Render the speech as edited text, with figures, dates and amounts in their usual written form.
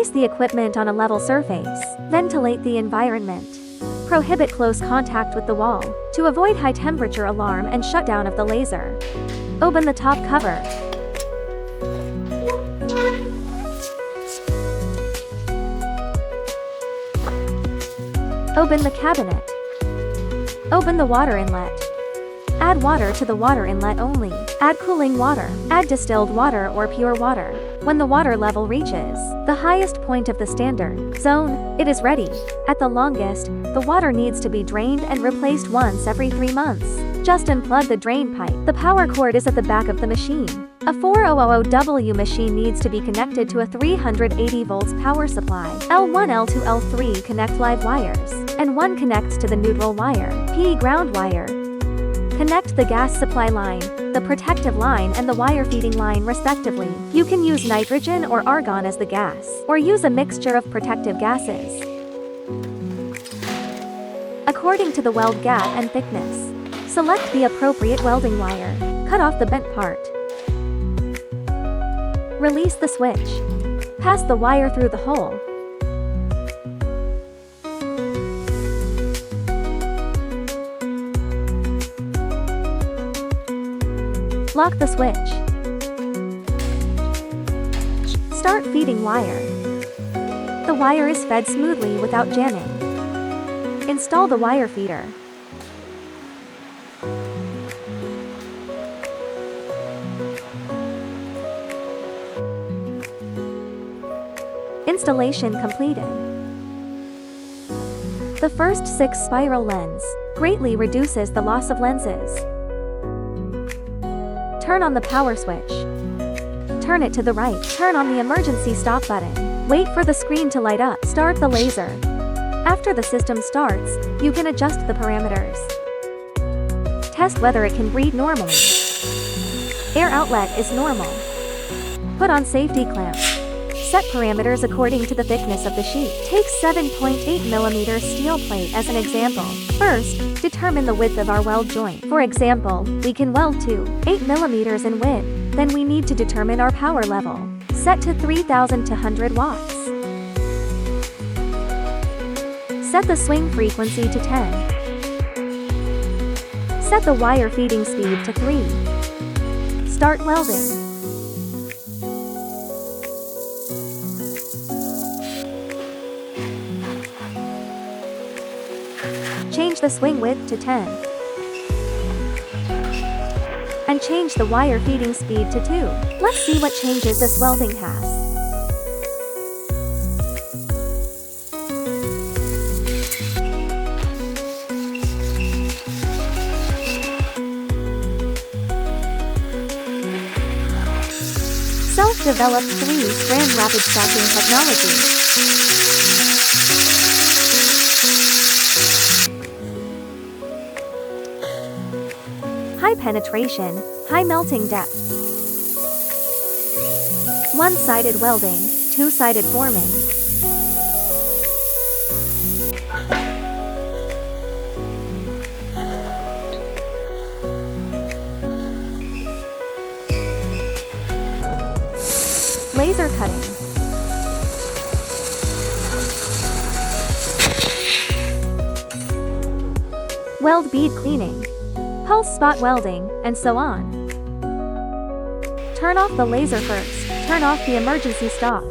Place the equipment on a level surface. Ventilate the environment. Prohibit close contact with the wall to avoid high temperature alarm and shutdown of the laser. Open the top cover. Open the cabinet. Open the water inlet. Add water to the water inlet only. Add cooling water. Add distilled water or pure water. When the water level reaches the highest point of the standard zone, it is ready. At the longest, the water needs to be drained and replaced once every 3 months. Just unplug the drain pipe. The power cord is at the back of the machine. A 4000W machine needs to be connected to a 380 volts power supply. L1, L2, L3 connect live wires, and 1 connects to the neutral wire, P ground wire. Connect the gas supply line, the protective line and the wire feeding line respectively. You can use nitrogen or argon as the gas, or use a mixture of protective gases. According to the weld gap and thickness, select the appropriate welding wire. Cut off the bent part. Release the switch. Pass the wire through the hole. Lock the switch. Start feeding wire. The wire is fed smoothly without jamming. Install the wire feeder. Installation completed. The first 6 spiral lens greatly reduces the loss of lenses. Turn on the power switch. Turn it to the right. Turn on the emergency stop button. Wait for the screen to light up. Start the laser. After the system starts, you can adjust the parameters. Test whether it can breathe normally. Air outlet is normal. Put on safety clamps. Set parameters according to the thickness of the sheet. Take 7.8mm steel plate as an example. First, determine the width of our weld joint. For example, we can weld to 8mm in width. Then we need to determine our power level. Set to 3200 watts. Set the swing frequency to 10. Set the wire feeding speed to 3. Start welding. Change the swing width to 10. And change the wire feeding speed to 2. Let's see what changes this welding has. Self-developed 3-strand rapid stacking technology. High penetration, high melting depth. One-sided welding, two-sided forming. Laser cutting. Weld bead cleaning. Pulse spot welding, and so on. Turn off the laser first. Turn off the emergency stop.